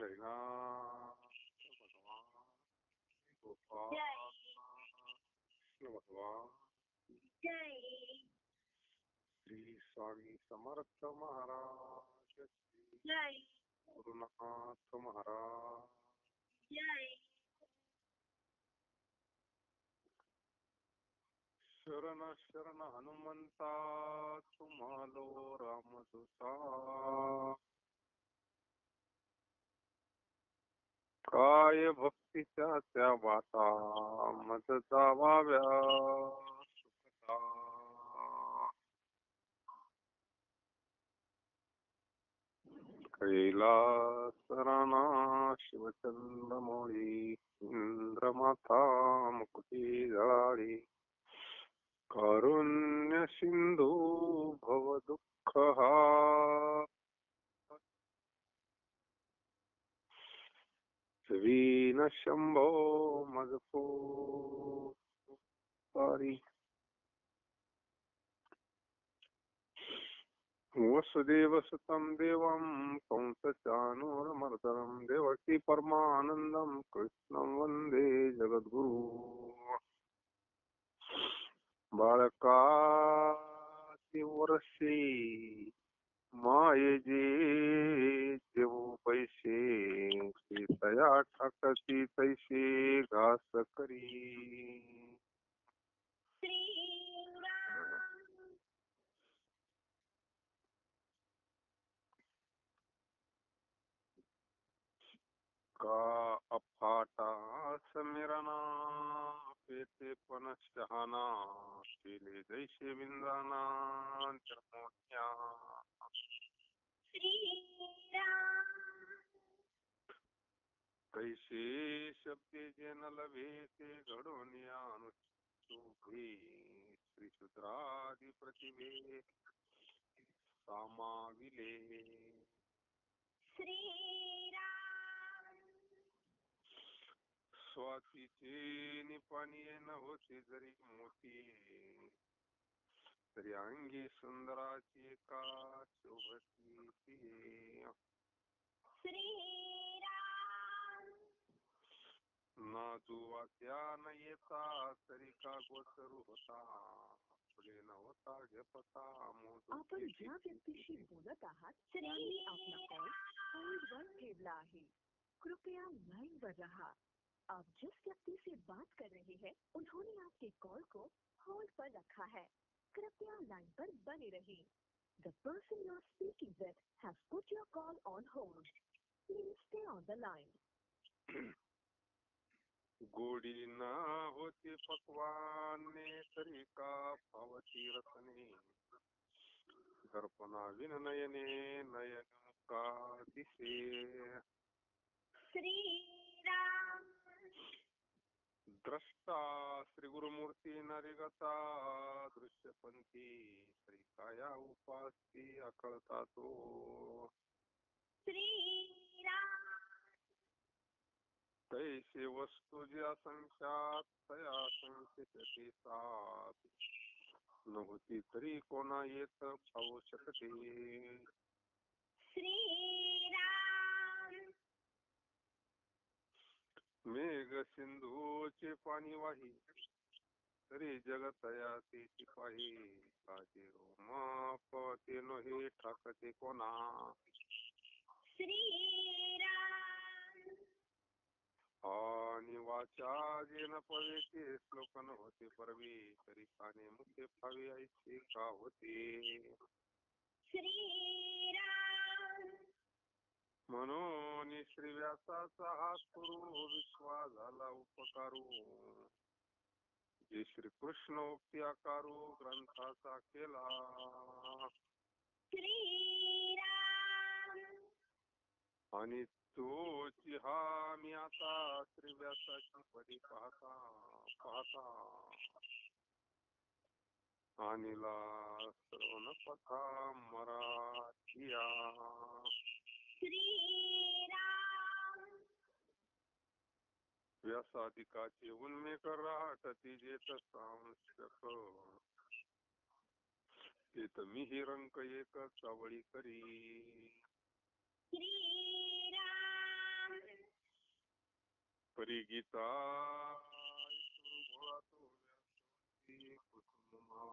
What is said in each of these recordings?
जयनाथ भगवान गोपाल कृष्ण भगवान श्री स्वामी समर्थ महाराज श्री गुरुनाथ महाराज शरण शरण हनुमंता तुम्हालो रामदूता काय भक्तीच्या त्या वाटा मज जावाव्या सुखता कैलासराना शिवचंद्रमौळी इंद्रमाता मुकुटी जळाळी कारुण्य सिंधू भव दुःख हा वीन शंभो मजको पारी वसुदेव सुतं देवं कंसचानूरमर्दनं देवकी परमानंदं कृष्णं वंदे जगद्गुरु बाळकाची वर्षी मायेचे जेवू पैसे सीतया टाकती तैसे घास करी का अफाटा समीरना पेते पण शहाना केले जैसे विंदाना मोठ्या कैसे शब्दे जेन लभे ते घडून अनुशोभे श्रीशुद्रादी प्रतिभे सामाविले स्वातीचे निपाणीये न होते जरी मोठी तरी अंगी सुंदराची का शोभती नाजुवात्या न येता तरी का गोचरू होता पुढे न होता घेपता आपण ज्या व्यक्तीशी बोलत आहात त्यांनी आपला कॉल होल्डवर ठेवला आहे. कृपया लाइन पर रहा. आप जिस व्यक्ति से बात कर रहे हैं उन्होंने आपके कॉल को होल्ड पर रखा है. कृपया लाइन पर बने रहिए. The person you are speaking with has put your call on hold. Please stay on the line. गोडी ना होती पकवाने तरी का पावती रसने दर्पणा विन नयने नयन का दिसे द्रष्टा श्री गुरुमूर्ती नरिगता दृश्यपंथी श्री काया उपासी अकळता तो तैसे वस्तू ज्या संख्यात तया संख्येची साथ नव्हती तरी कोणा येत पाहू शकते मेघ सिंधूचे पाणी वाही तरी जगतया ते पाही काजे रोमाप ते नोहे ठाकते कोणा आणि वाचा जे न पवे ते श्लोक न होते परवी तरी काने मुखे फावे ऐसे का होते म्हणून श्री व्यासाचा हा सुरू विश्वा झाला उपकारू जे श्री कृष्ण उक्ती आकारू ग्रंथाचा केला आणि तोची हा मी आता श्री व्यासाची पदी पाहता पाहता आणिला श्रवण पथा मराठिया व्यासाधिकाचे उन्मे कर राहटती जेत सांशक तेत मिही रंक एक चावळी करी परी गीता भोळा तो व्यासोती कुसुमा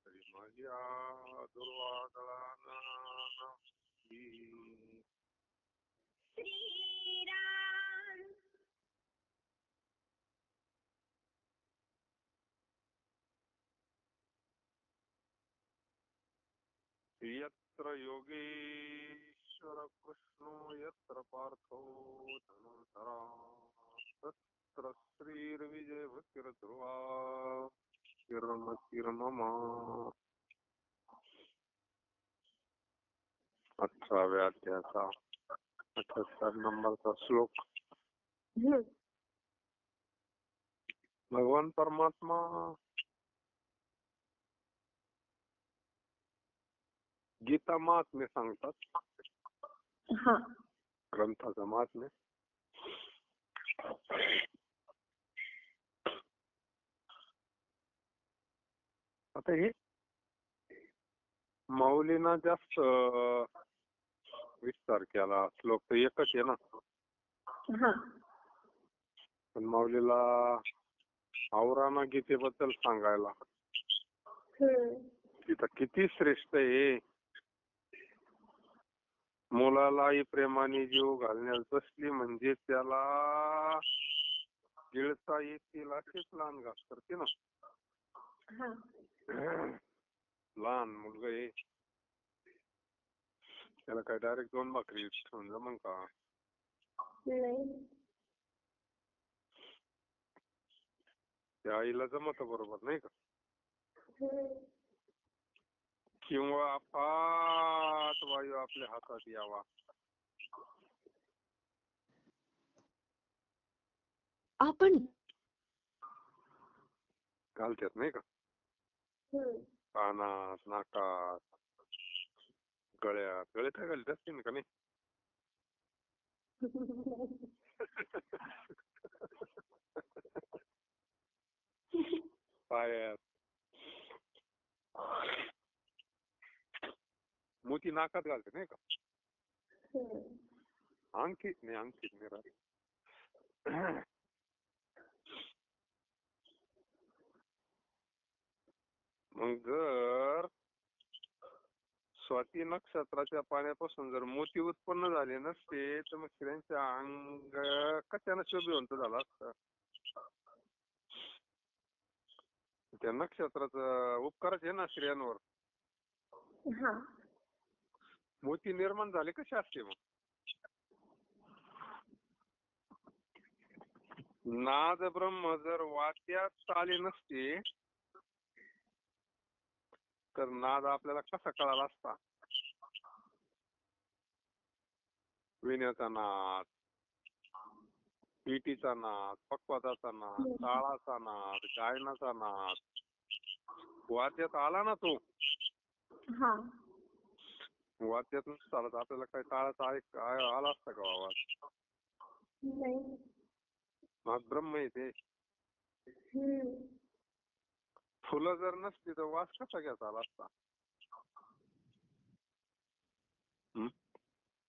तरी माझ्या दुर्वादळा श्रीराम यत्र योगेश्वर कृष्णो यत्र पार्थो धनुर्धरा तत्र श्रीर्विजय ध्रुवा किर्ममा 18व्या अध्यायाचा 78 नंबरचा श्लोक. भगवान परमात्मा गीता महात्म्य सांगतात. ग्रंथाचं महात्म्य. आता हे माऊलींना जास्त विस्तार केला. श्लोक तर एकच आहे ना. पण माऊलीला आवराना गीतेबद्दल सांगायला. गीता किती श्रेष्ठ आहे. मुलालाही प्रेमाने जीव घालण्यास बसली म्हणजे त्याला गिळता येतील अशीच लहान घास करते ना. लहान मुलगा आहे त्याला काय डायरेक्ट 2 भाकरी ठेवून जमन का? त्या आईला जमत बरोबर नाही का? किंवा अफाट वायू आपल्या हातात यावा आपण घालतात नाही का? कानात, नाकात, गळ्यात. गळे काय घालत असतील का नाही? पायात. मोती नाकात घालते नाही का? अंकित नाही राहत. मग जर स्वाती नक्षत्राच्या पाण्यापासून जर मोती उत्पन्न झाले नसते तर मग स्त्रियांच्या अंग कशाने शोभिवंत झाला असतं? त्या नक्षत्राचा उपकारच आहे ना स्त्रियांवर. मोती निर्माण झाले कसे असते मग? नाद ब्रह्म जर वाट्यात आले नसते तर नाद आपल्याला कसा कळाला असता? विण्याचा नाद, पिटीचा नाद, पक्वादाचा नाद, ताळाचा नाद, गायनाचा नाद. वाद्यात आला ना तो. वाद्यात नसता तर आपल्याला काही ताळाचा आला असता का आवाज? नाद ब्रह्म आहे ते. फुलं जर नसती तर वास कसा घेता आला असता?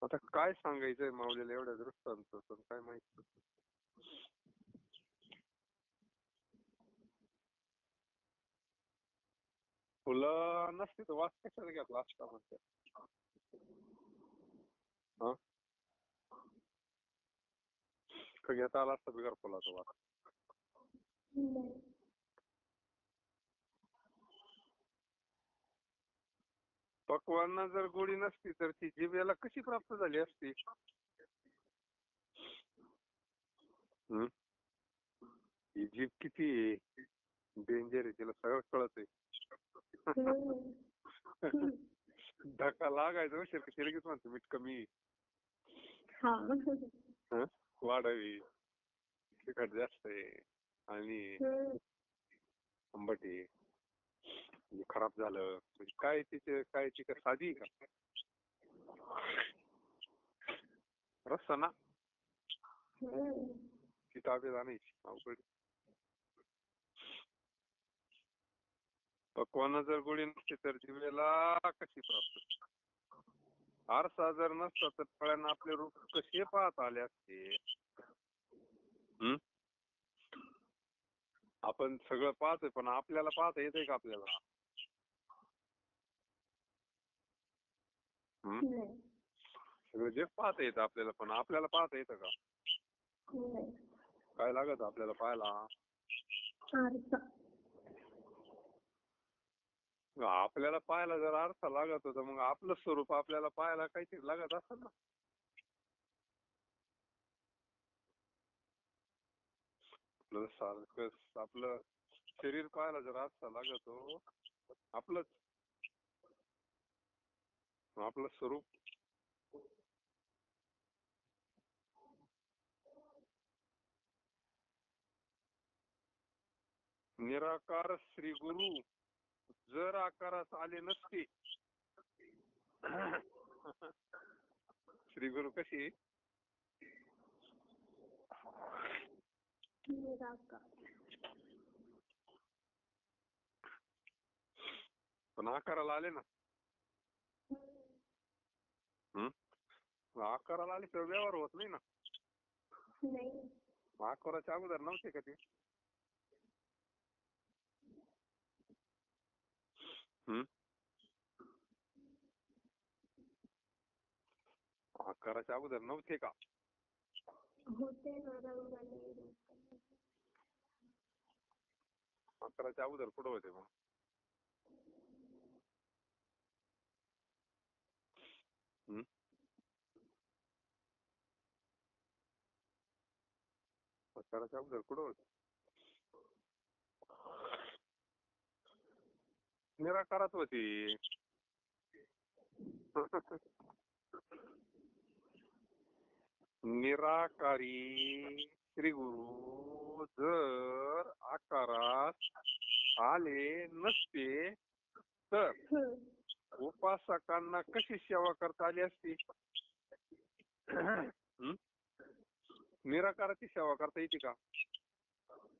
आता काय सांगायचंय माऊलीला एवढ्या दृष्टांत काय माहिती. फुलं नसती तर वास कशाला घेतला असता म्हणते. घेता आला असता बिगर फुलाचा वास? पक्वांना जर गोडी नसती तर ती जीभ याला कशी प्राप्त झाली असती? ही जीभ किती डेंजर आहे तिला सगळं कळत आहे. धक्का लागायचा उशीर की लगेच म्हणते मीठ कमी वाढावी, तिखट जास्त आहे आणि आंबट आहे, खराब झालं काय तिचे काय चिकट साधी का? रस्ता ना ती ताब्यात आणायची अवघड. पक्वाना जर गोडी नसते तर जिभेला कशी प्राप्त? आरसा जर नसता तर फळ्यांना आपले रूप कसे पाहत आले असते? हं? आपण सगळं पाहतोय पण आपल्याला पाहता येतंय का आपल्याला? हं? नाही. सगळं जग पाहता येतं आपल्याला पण आपल्याला पाहता येतं का? नाही. काय लागत आपल्याला पाहायला? आरसा. आपल्याला पाहायला जर आरसा लागत होता मग आपलं स्वरूप आपल्याला पाहायला काहीतरी लागत असेल ना. आपलं सारखं आपलं शरीर पाहायला जर आरसा लागतो आपलं स्वरूप निराकार श्री गुरु जर आकारात आले नसते श्री गुरु कशी निराकार. पण आकाराला आले ना. आकाराला आले तर व्यवहार होत नाही ना. नाही. आकाराच्या अगोदर नव्हते का ते? आकाराच्या अगोदर नव्हते का? होते ना रंगाने. आकाराच्या अगोदर कुठं होते मग? आकाराच्या अगोदर कुठं होते? निराकारात होती. निराकारी श्री गुरु जर आकारात आले नसते तर उपासकांना कशी सेवा करता आली असती? निराकाराची सेवा करता येते का?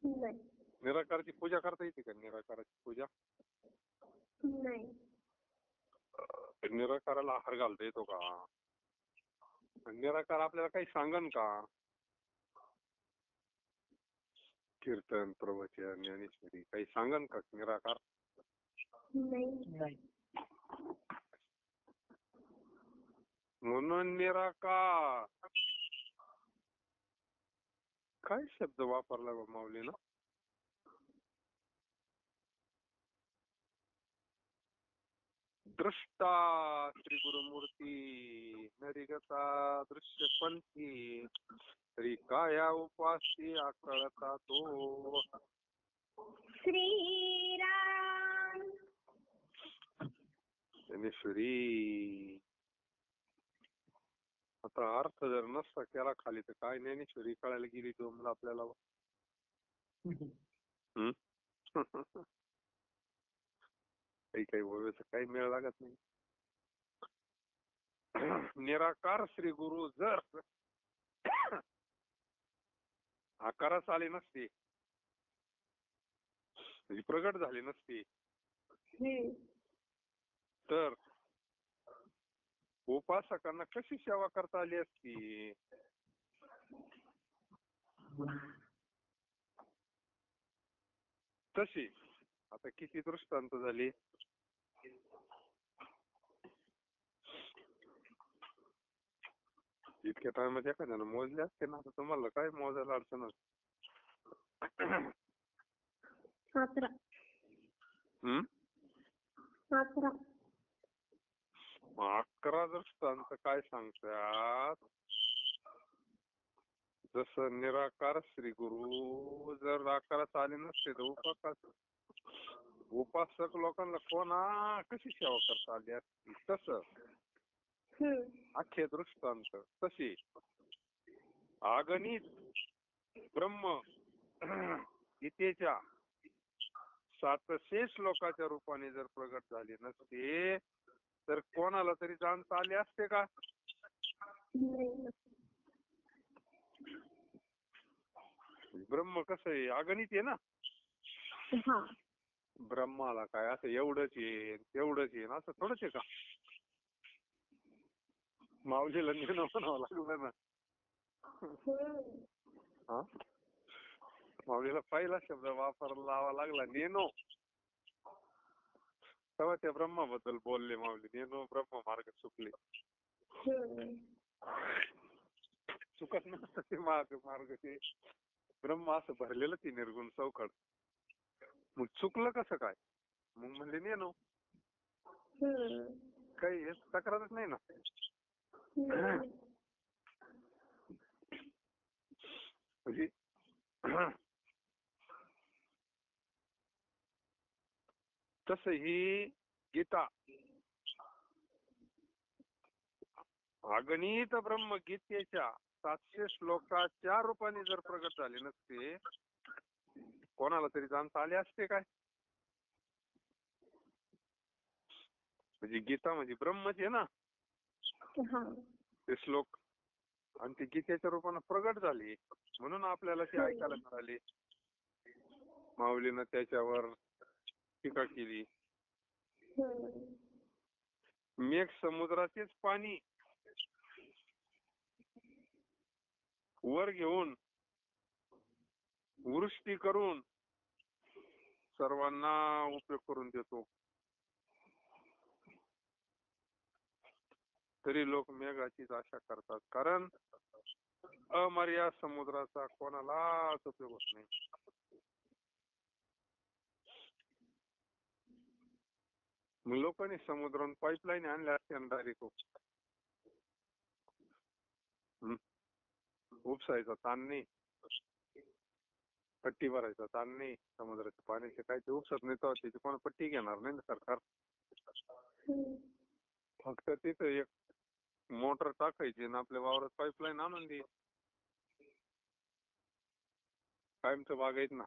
नाही. निराकाराची पूजा करता येते का? निराकाराची पूजा नाही. निराकाराला आहार घालता येतो का? निराकार आपल्याला काही सांगन का? कीर्तन प्रवचन ज्ञानेश्वरी काही सांगन का निराकार? नाही. म्हणून निराकार काय शब्द वापरला बा माऊलीनं? दृष्टा श्री गुरुमूर्ती नरिगता दृश्यपंथी तरी काया उपासी आकळता तो श्रीराम. ज्ञानेश्वरी. आता अर्थ जर नसता केला खाली तर काय ज्ञानेश्वरी कळायला गेली तो मला आपल्याला. काही ओव्याचा काही मेळ लागत नाही. निराकार श्री गुरु जर आकारास आले नसते म्हणजे प्रगट झाले नसते तर उपासकांना कशी सेवा करता आली असती? तशी आता किती दृष्टांत झाले? इतक्या टायमात एखाद्यानं मोजले असते ना. आता तुम्हाला काय मोजायला अडचण असते? 11. 11 दृष्टांत काय सांगतात? जसं निराकार श्री गुरु जर आकारात आले नसते तर उपासक लोकांना कोणा कशी सेवा करता आली असती? तसं अख्खे दृष्टांत तशी अगणित ब्रह्म गीतेच्या 700 श्लोकाच्या रूपाने जर प्रगट झाले नसते तर कोणाला तरी जाणता आले असते का? ब्रह्म कसं आहे? अगणित आहे ना. ब्रह्माला काय असं एवढंच आहे तेवढंच आहे असं थोडंच आहे का? माऊलीला निर्णय म्हणावं लागलं ना. माऊलीला पहिला शब्द वापरावा लागला नेनो. तेव्हा त्या ब्रह्माबद्दल बोलले माऊली. नेनो ब्रह्म मार्ग चुकले. चुकत नसतं ते मार्ग ते ब्रह्म असं भरलेलं ती निर्गुण चौकड. मग चुकलं कसं काय? मग म्हणले नेनो. काही हेच तक्रारच नाही ना. म्हणजे तस ही गीता अगणित ब्रह्मगीतेच्या 700 श्लोकाच्या रूपाने जर प्रगट झाले नसते, कोणाला तरी जाणता आले असते काय? म्हणजे गीता म्हणजे ब्रह्मच आहे ना ते श्लोक, आणि ती गीतेच्या रूपाने प्रगट झाली म्हणून आपल्याला ते ऐकायला मिळाले. माऊलीनं त्याच्यावर टीका केली. मेघ समुद्राचेच पाणी वर घेऊन वृष्टी करून सर्वांना उपयोग करून देतो, तरी लोक मेघाचीच आशा करतात. कारण अमर्याद समुद्राचा कोणालाच उपयोग होत नाही. मग लोकांनी समुद्रावरून पाईपलाईन आणल्या असत्या डायरेक्ट. उपसायचा ताण नाही, पट्टी भरायचा ताण नाही. समुद्राच्या पाण्याचे काय ते उपसत नाही तर त्याची कोण पट्टी घेणार नाही ना सरकार. फक्त तिथं एक मोटर टाकायची आणि आपल्या वावरात पाईपलाईन आणून दे. कायमचं बागायत ना.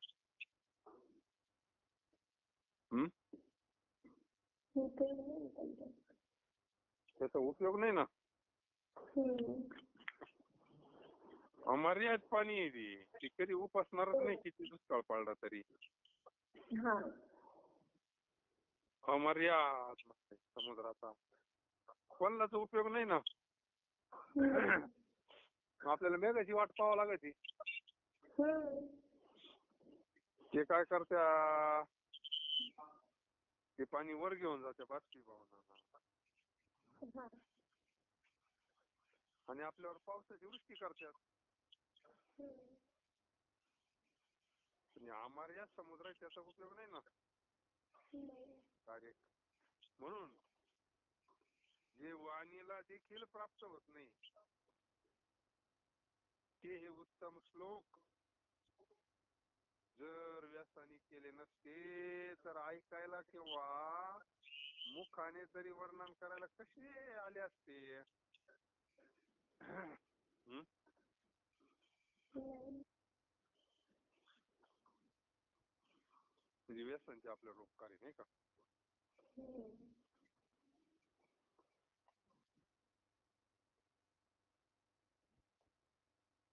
त्याचा उपयोग नाही ना. अमर्याद पाणी आहे ती कधी उपसणारच नाही किती दुष्काळ पडला तरी. अमर्याद समुद्राचा कोणालाच उपयोग नाही ना. आपल्याला मेघाची वाट पाहावं लागायची. ते काय करत्या, ते पाणी वर घेऊन जाते बाष्पीभवनानं आणि आपल्यावर पावसाची वृष्टी करतात. अमर्याद समुद्र त्याचा उपयोग नाही ना. म्हणून जे वाणीला देखील प्राप्त होत नाही ते हे उत्तम श्लोक जर व्यासाने केले नसते तर ऐकायला किंवा मुखाने तरी वर्णन करायला कसे आले असते. म्हणजे व्यासांचे आपल्यावर उपकार आहे नाही का.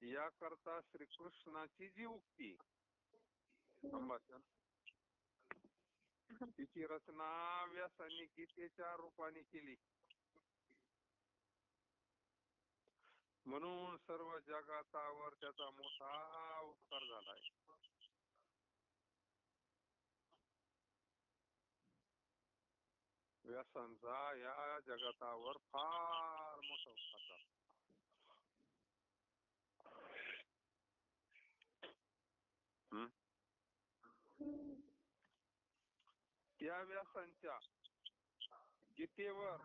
याकरता श्रीकृष्णाची जी उक्ती संभाषण तिची रचना व्यासांनी गीतेच्या रूपाने केली. म्हणून सर्व जगातावर त्याचा मोठा उपकार झालाय. व्यासांचा या जगतावर फार मोठा उपकार झाला. त्या व्यासांच्या गीतेवर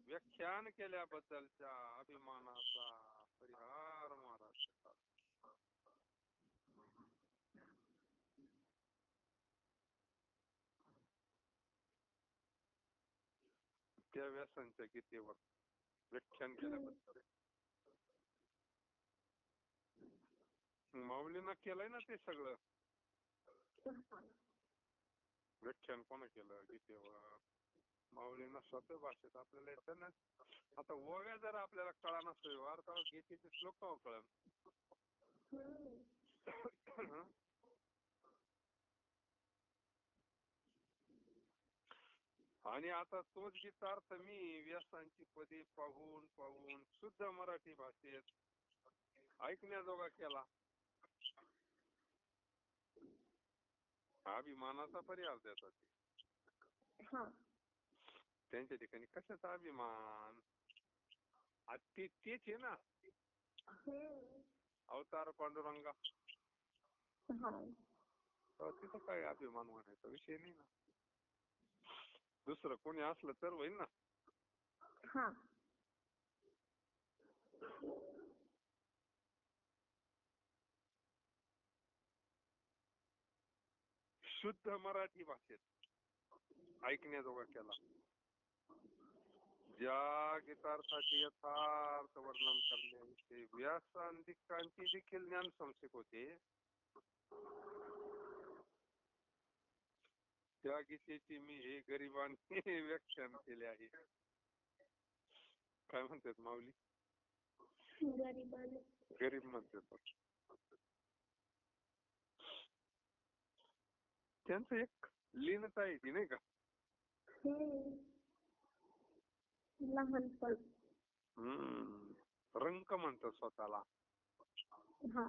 व्याख्यान केल्याबद्दलच्या अभिमानाचा परिहार महाराज करतात. त्या व्यासांच्या गीतेवर व्याख्यान केल्याबद्दल माऊलीनं केलंय ना ते सगळं. व्याख्यान कोण केलं गीतेवर? माऊलीनं स्वतः भाषेत आपल्याला येतं ना. आता ओव्या जर आपल्याला कळा नसतो वार्ता गीतेचे श्लोक का कळण. आणि आता तोच गीतार्थ मी व्यासांची पदे पाहून पाहून शुद्ध मराठी भाषेत ऐकण्याजोगा केला. अभिमानाचा पर्याय देतात ते. हा. त्यांच्या ठिकाणी कशाचा अभिमान? तेच आहे ना अवतार पांडुरंगा. हा. तिथं काय अभिमान म्हणायचा विषय नाही ना. दुसरं कोणी असलं तर होईल ना. हा. शुद्ध मराठी भाषेत ऐकण्याजोगा केला. ज्या गीतार्थाचे यथार्थ वर्णन करण्याविषयी व्यासांतिकांची देखील ज्ञान संशय होते, त्या गीतेची मी हे गरिबांनी व्याख्यान केले आहे. काय म्हणतात माऊली? गरीब म्हणतात. त्यांचं एक लीनता आहे ती नाही का. लहानपण. रंक म्हणतात स्वतःला. हा.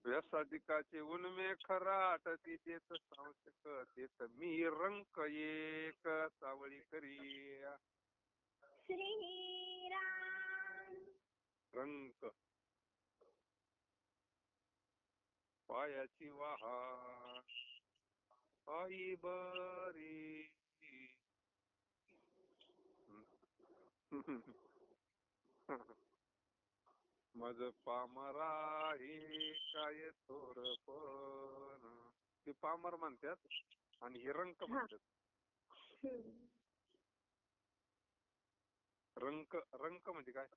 व्यासादिकाचे उन्मे खराट देत सांशक देत मी रंक एक सावळी करी. श्रीराम. रंक पायाची वाहा आई बरी. मज पामरा हे काय थोरपण. ते पामर म्हणतात आणि हे रंक म्हणतात. रंक रंक म्हणजे काय?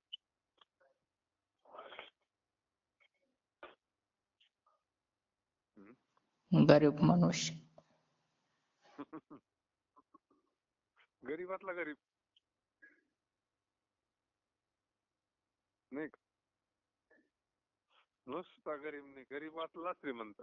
गरीब मनुष्य. गरीबातला गरीब नाही का. नुसता गरीब नाही, गरीबातला श्रीमंत.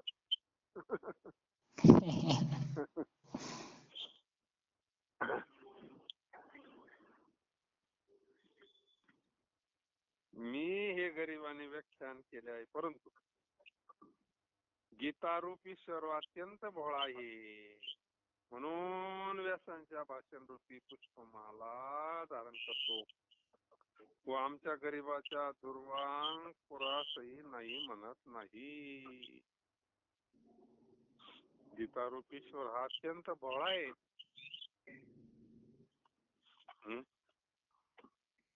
मी हे गरिबाने व्याख्यान केले आहे, परंतु गीतारूपी सर्व अत्यंत भोळा आहे, म्हणून व्यासांच्या भाषण रूपी पुष्पमाला धारण करतो व आमच्या गरिबाच्या दुर्वांग पुरासही नाही म्हणत नाही. गीतारूपीश्वर हा अत्यंत भोळा आहे.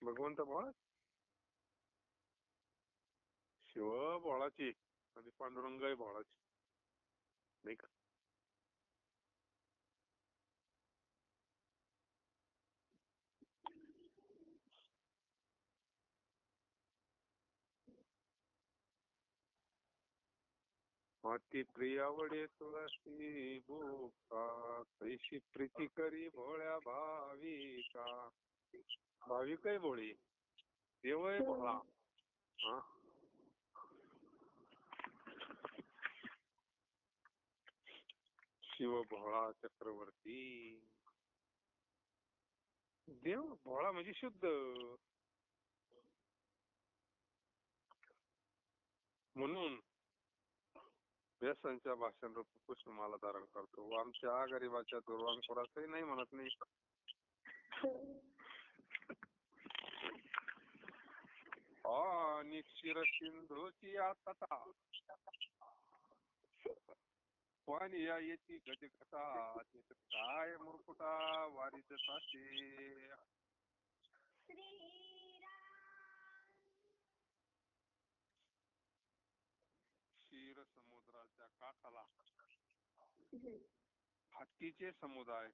भगवंत भोळा, शिव भोळाची आणि पांडुरंग भोळाची नाही का. अति प्रियावडे तुळशी भूका तैशी प्रीती करी भोळ्या भाविका. भाविकही भोळी, देवही भोळा. शिव भोळा चक्रवर्ती. देव भोळा म्हणजे शुद्ध. म्हणून व्यासांच्या भाषण रूप पुष्पमाला धारण करतो व आमच्या गरिबाच्या दुर्वांकुरासही नाही म्हणत नाही. आणि क्षीर सिंधूची आता पाणी याची गजकथा काय मुरकुटा वारीच साचे. क्षीर समुद्राच्या काठाला हत्तीचे समुदाय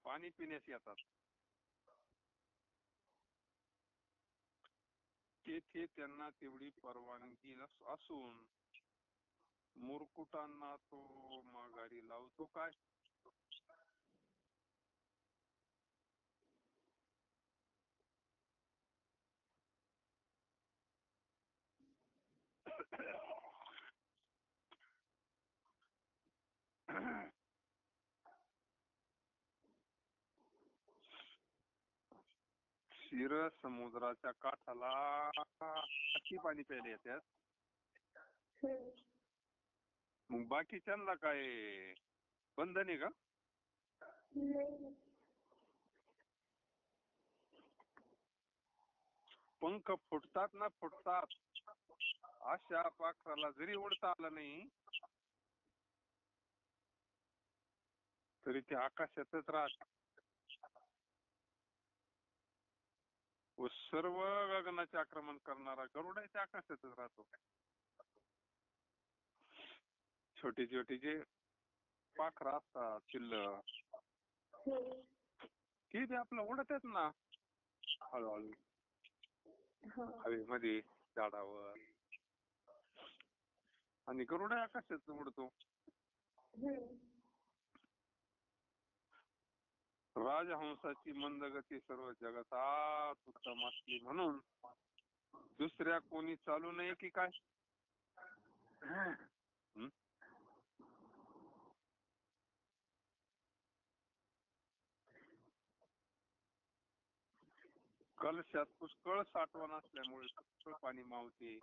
पाणी पिण्यास येतात. तेथे त्यांना तेवढी परवानगी असून मुरकुटांना तो माघारी लावतो काय. क्षीर समुद्राच्या काठाला हत्ती पाणी प्यायला येतात मग बाकीच्यांना काय बंधन आहे का? नाही. पंख फुटतात ना फुटतात, अशा पाखराला जरी उडता आलं नाही तरी ते आकाशातच राहत व सर्व गगनाचे आक्रमण करणारा गरुडाच्या आकाशातच राहतो. छोटे छोटे जे पाखरं असतात चिल्ल ते आपलं उडतात ना हळूहळू हवेमध्ये झाडावर, आणि गरुडा आकाशात उडतो. राजहंसाची मंदगती सर्व जगतात उत्तम असली म्हणून दुसऱ्या कोणी चालू नये की काय? कलशात पुष्कळ साठवण असल्यामुळे पुष्कळ पाणी मावते,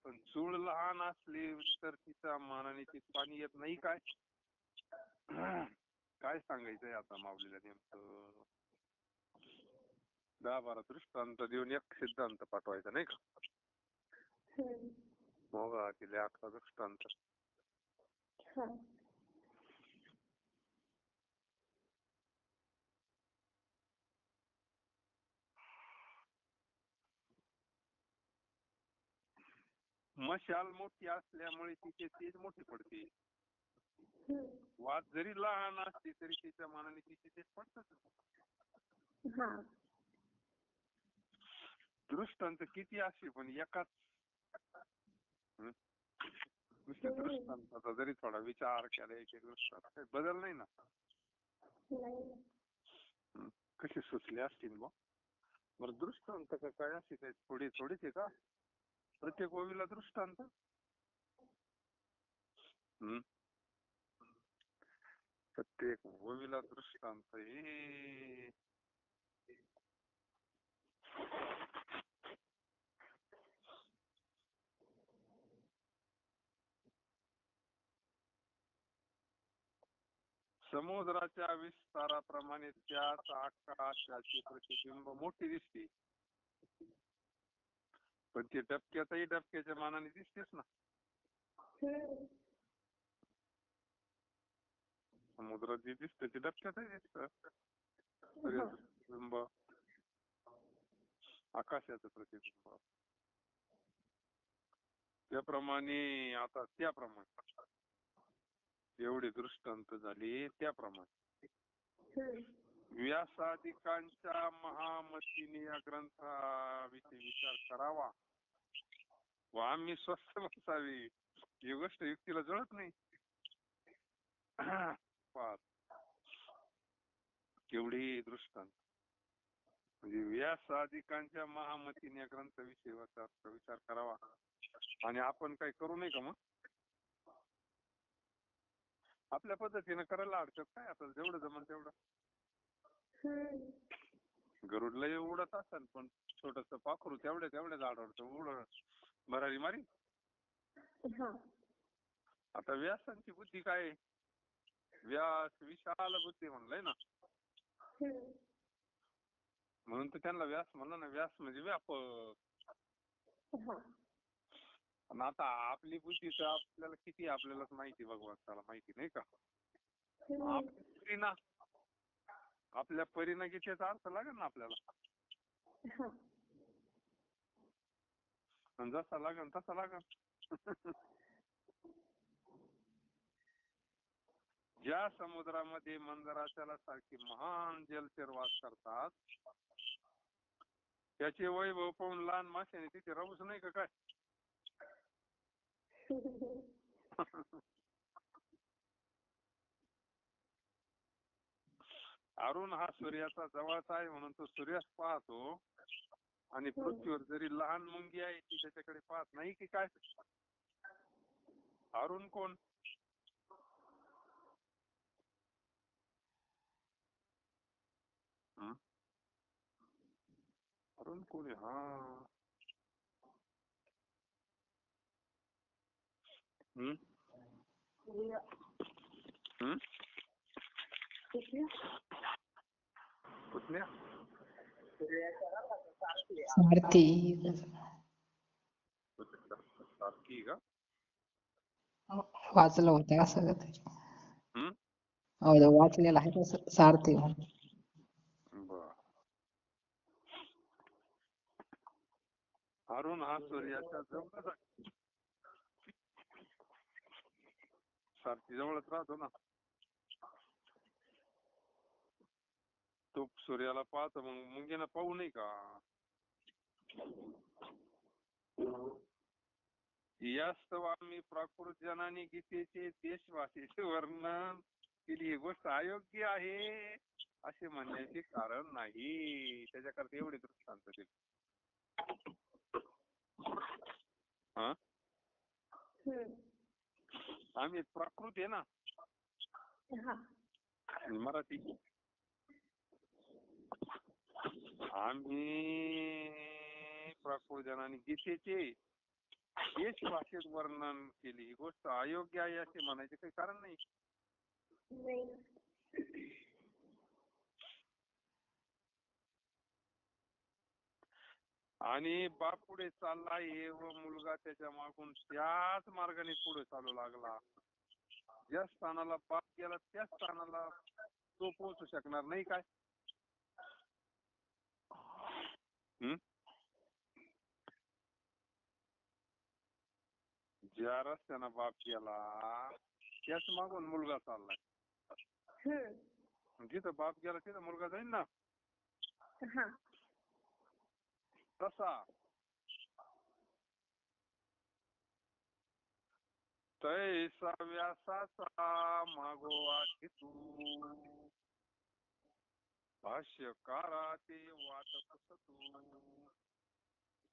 पण चूळ लहान असली तर तिच्या मानाने ते पाणी येत नाही काय? काय सांगायचंय आता माऊलीला नेमकं? 10-12 दृष्टांत देऊन एक सिद्धांत पाठवायचा नाही का? मग तिले 11 दृष्टांत. मशाल मोठी असल्यामुळे तिचे तेज मोठी पडते. वात जरी लहान असली तरी तिच्या मानाने तिचे तेज पडतच. दृष्टांत किती असली पण एकाच नुसते दृष्टांताचा जरी थोडा विचार केला एक दृष्टांत काही बदल नाही ना. कसे सुचले असतील मग? बरं दृष्टांत का काय असे काय थोडीच आहे का प्रत्येक ओवीला दृष्टांत? प्रत्येक ओवीला दृष्टांत हे समुद्राच्या विस्ताराप्रमाणे त्याच आकाशाची प्रतिबिंब मोठी दिसते, पण ती डबक्याच्या मानाने दिसतेच ना. समुद्रात जे दिसतं ते डबक्यातही दिसतं. प्रतिबिंब आकाशाचं प्रतिबिंब त्याप्रमाणे एवढे दृष्टांत झाले त्याप्रमाणे व्यासादिकांच्या महामतीने या ग्रंथाविषयी विचार करावा व आम्ही स्वस्थ बसावे. ही गोष्ट युक्तीला जुळत नाही. केवढी दृष्टांत म्हणजे व्यासादिकांच्या महामतीने या ग्रंथाविषयी विचार करावा आणि आपण काही करू नये का? मग आपल्या पद्धतीने करायला हरकत काय? आता जेवढं जमन तेवढं. गरुडला उडत असेल पण छोटस पाखरू तेवढ्या झाडावर उडत भरारी मारी. आता व्यासांची बुद्धी काय? व्यास विशाल बुद्धी म्हणलंय ना, म्हणून तर त्यांना व्यास म्हणलं ना. व्यास म्हणजे व्यापक. पण आता आपली बुद्धी तर आपल्याला किती आपल्यालाच माहिती, भगवंताला माहिती नाही का? आपल्या परीनं गीतेचा अर्थ लागेल ना आपल्याला. जसा लागेल तसा लागेल. ज्या समुद्रामध्ये मंदराचला सारखी महान जलचर वास करतात त्याचे वैभव पाहून लहान माशाने तिथे राहूच नाही का काय? अरुण हा सूर्याचा जवळचा आहे म्हणून तो सूर्यास पाहतो आणि पृथ्वीवर जरी लहान मुंगी आहे ती त्याच्याकडे पाहत नाही की काय? अरुण कोण? अरुण कोण आहे? हा हम्म? पुतण्या सारथी. सारखी का? वाचलं होतं असं का ते? हम्म? वाचलेलं आहे तसं सारथी म्हणून. बर. अरुण हा सूर्याच्या जवळच आहे. सारथी जवळच राहतो ना. तो सूर्याला पाहतो, मग मुंगीला पाहू नाही का? यास्तव आम्ही प्राकृत जनाने गीतेचे देशभाषेचे वर्णन केली, ही गोष्ट अयोग्य आहे असे म्हणण्याचे कारण नाही. त्याच्याकरता एवढे दृष्टांत दिले. हा, आम्ही प्राकृत आहे ना मराठी. आम्ही प्राकृत जनाने गीतेचे देश भाषेत वर्णन केली, ही गोष्ट अयोग्य आहे असे म्हणायचे काही कारण नाही. आणि बाप पुढे चालला व मुलगा त्याच्या मागून त्याच मार्गाने पुढे चालू लागला. ज्या स्थानाला बाप गेला त्याच स्थानाला तो पोहोचू शकणार नाही काय? ज्या रस्त्यानं बाप गेला त्याच मागून मुलगा चाललाय. जिथं बाप गेला तिथं मुलगा जाईल ना. तसा तैसा व्यासाचा मागोवा घेतू भाष्यकाराचे वाट पुसतू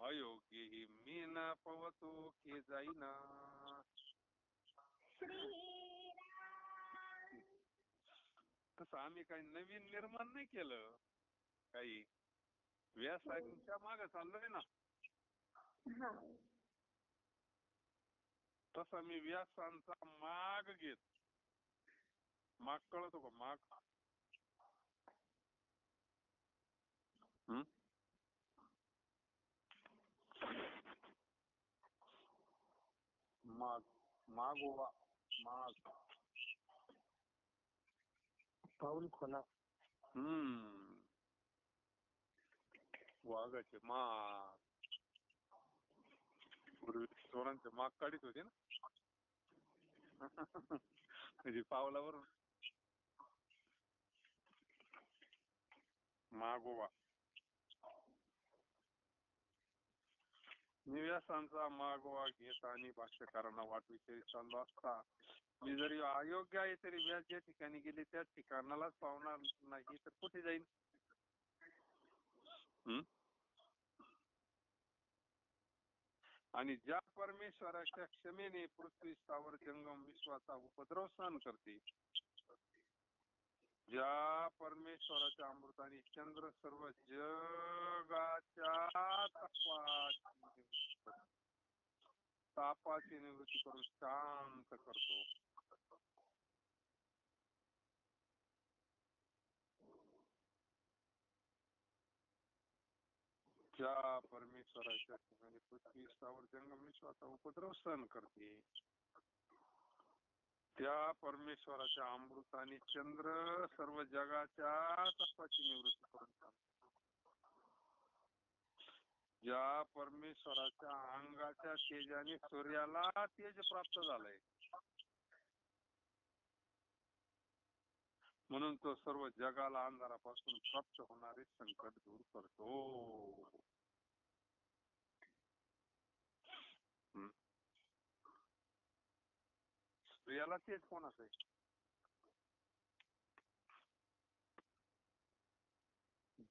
अयोग्य ही मी न पवतो के जाईना. तसं आम्ही काही नवीन निर्माण नाही केलं, काही व्यासांच्या मागे चाललोय ना. तसा मी व्यासांचा माग घेत. माग कळतो का? माग माग मागोवा माग पाऊल खोला. वाघाचे माग. पूर्वी चोरांचे माग काढीत होते ना. म्हणजे पावलावरून मागोवा. मी व्यासांचा मागोवा घेत आणि भाष्यकारांना वाटविषयी चाललो असता मी जरी अयोग्य आहे तरी व्यास ज्या ठिकाणी गेले त्याच ठिकाणालाच पावणार नाही तर कुठे जाईल? आणि ज्या परमेश्वराच्या क्षमेने पृथ्वी स्थावर जंगम विश्वाचा उपद्रव सहन करते, ज्या परमेश्वराच्या अमृताने चंद्र सर्व जगाच्या तापाची निवृत्ती करून शांत करतो, ज्या परमेश्वराच्या ठिकाणी पृथ्वी स्थावर जंगम विश्वाचा उपद्रव सहन करते, त्या परमेश्वराच्या अमृताने चंद्र सर्व जगाच्या तापाची निवृत्ती करून सांगतो, ज्या परमेश्वराच्या अंगाच्या तेजाने सूर्याला तेज प्राप्त झालंय म्हणून तो सर्व जगाला अंधारापासून प्राप्त होणारे संकट दूर करतो. सूर्याला तेज कोणाचं आहे?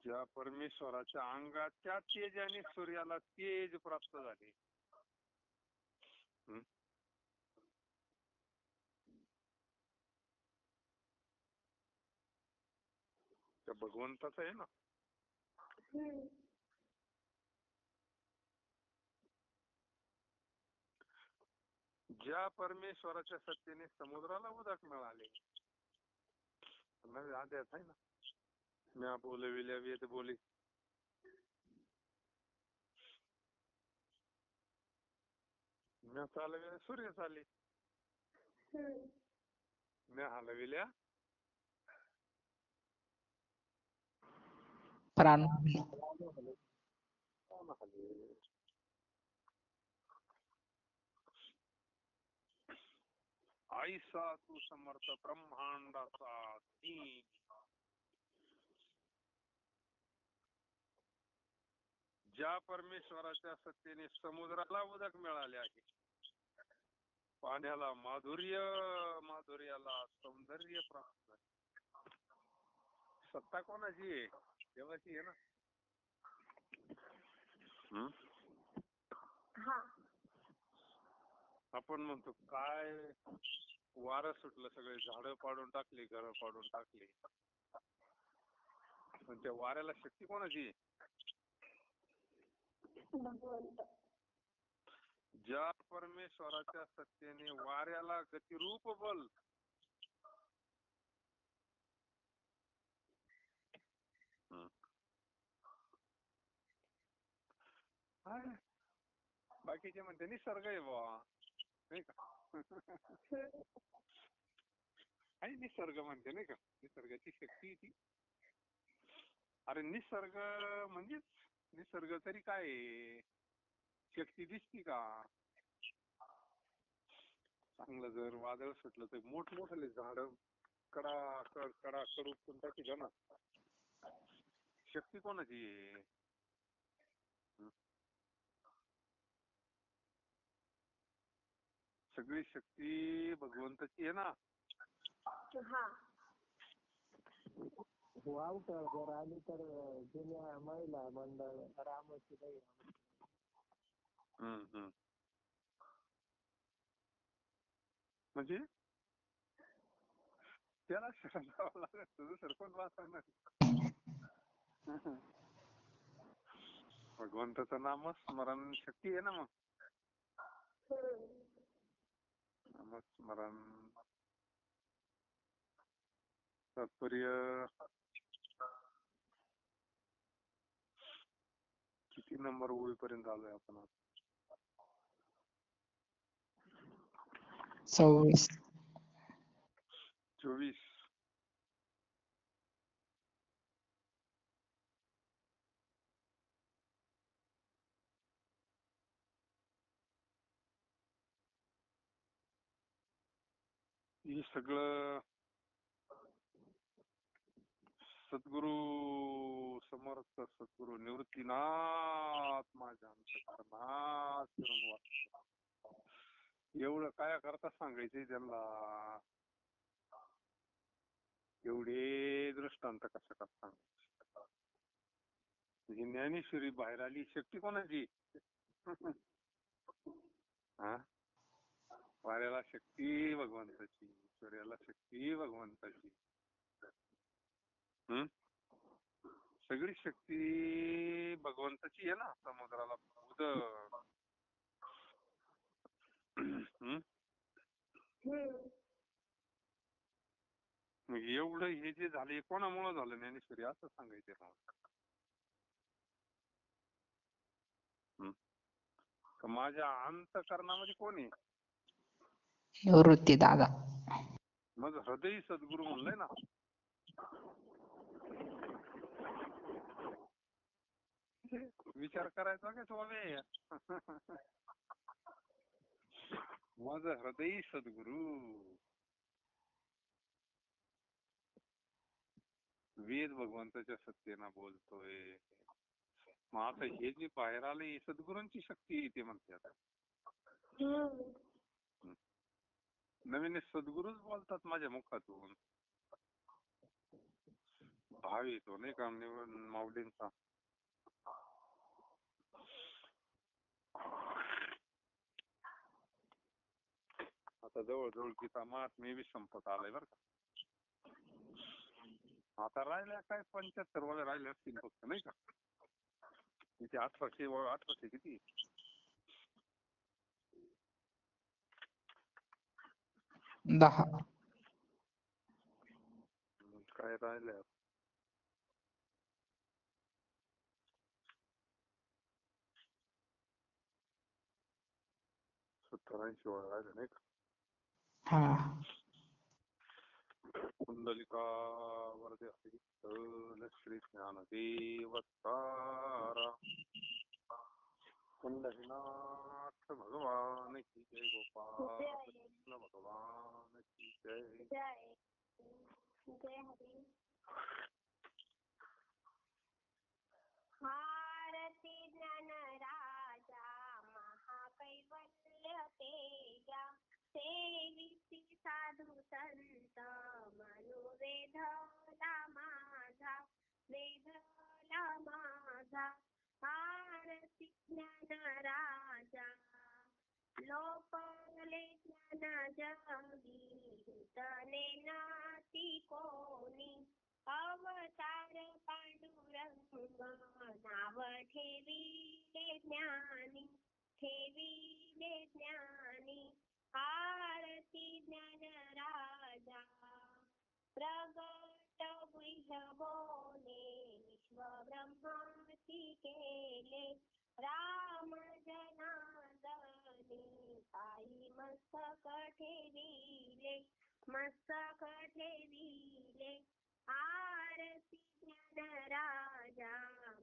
ज्या परमेश्वराच्या अंगाच्या तेजाने सूर्याला तेज प्राप्त झाले, त्या भगवंताचं आहे ना. ज्या परमेश्वराच्या सत्तेने समुद्राला उदक मिळाले. नवी अध्यायात आहे ना, म्या बोलविल्या वेद बोले. म्या चालविल्या सूर्य चाले. म्या हलविल्या प्राण आईसा तू समर्थ ब्रह्मांडाचा धी. ज्या परमेश्वराच्या सत्तेने समुद्राला उदक मिळाले आहे. पाण्याला माधुर्य, माधुर्याला सौंदर्य प्राप्त झाले. सत्ता कोणाची आहे? देवाची आहे ना. आपण म्हणतो काय वारं सुटलं, सगळे झाडं पाडून टाकली, घरं पाडून टाकली. पण त्या वाऱ्याला शक्ती कोणाची? ज्या परमेश्वराच्या सत्तेने वाऱ्याला गतिरूप बल, बाकीचे म्हणते निसर्ग आहे बुवा, नाही का? आणि निसर्ग म्हणते, नाही का? निसर्गाची शक्ती ती. अरे निसर्ग म्हणजे निसर्ग तरी काय आहे? शक्ती दिसती का? चांगलं जर वादळ सुटलं तर मोठमोठे झाड कडा उपटून टाकील ना. शक्ती कोणाची आहे? सगळी शक्ती भगवंताची आहे ना. वावटं जर आली तर जुन्या महिला मंडळ रामाची नाही. म्हणजे त्याला शरण जावं लागत, तुझं सरपंच वाचणार. भगवंताचं नाम स्मरण शक्ती आहे ना. मग नामस्मरण तात्पर्य किती नंबर ओळीपर्यंत आलोय आपण? 26. 24. हे सगळं सद्गुरु समर्थ सद्गुरु निवृत्तीनाथ माझ्या अंतःकरणात शिरून वाटतं. एवढं काय करता सांगायचंय त्यांना? एवढे दृष्टांत कशा का सांगायचे? म्हणजे ज्ञानेश्वरी बाहेर आली, शक्ती कोणाची? हा, वाऱ्याला शक्ती भगवंताची, सूर्याला शक्ती भगवंताची. सगळी शक्ती भगवंताची आहे ना. समुद्राला उदक, मग एवढं हे जे झाले कोणामुळे झालं ज्ञानेश्वरी असं सांगायचं ना. माझ्या अंतःकरणामध्ये कोण आहे? निवृत्ती दादा. मग हृदय सद्गुरु म्हणलंय ना. विचार करायचा का स्वामी? माझं हृदय सद्गुरु. वेद भगवंताच्या सत्तेनं बोलतोय. मग आता हे जे बाहेर आले सद्गुरूंची शक्ती येते म्हणते. आता नवीन सद्गुरूच बोलतात माझ्या मुखातून. भाव येतो नाही का माऊलींचा. आता जवळजवळ गीता महात्म्य बी संपत आलाय बर का. आता राहिल्या काय 75 वगैरे राहिले असतील फक्त, नाही का? इथे 1800 किती 10. काय राहिलंय? 70-80 वेळा राहिले नाही का? हा. कुंडलिका वरदे हरितल श्री ज्ञानदेव तारा कुंडलीनाथ भगवान की जय, गोपाल कृष्ण भगवान की जय. जय हरी. भारती ज्ञान राजा महाकैवल्य तेजा, सेविसी साधू संत मनु वेधला माझा, वेधला माझा. भारती ज्ञान राजा लोपले ज्ञान जगी, तने नाती कोणी. अवतार पांडुरंग नाव ठेविले ज्ञानी, ठेविले ज्ञानी. आरती ज्ञान राजा प्रगट गुह्य बोले, विश्व ब्रह्माची केले. राम जनार्दनी पायी मस्तक ठेविले, मस्तक ठेविले. आरती ज्ञान राजा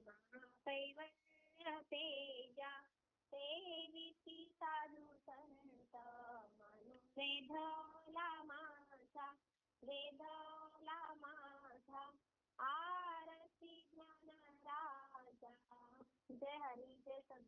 महाकैवल्य तेजा, सेविसी साधू संत मनु वेधला माझा, वेधला माझा. आरती ज्ञान राजा. जय हरी. जय सद्गुरु.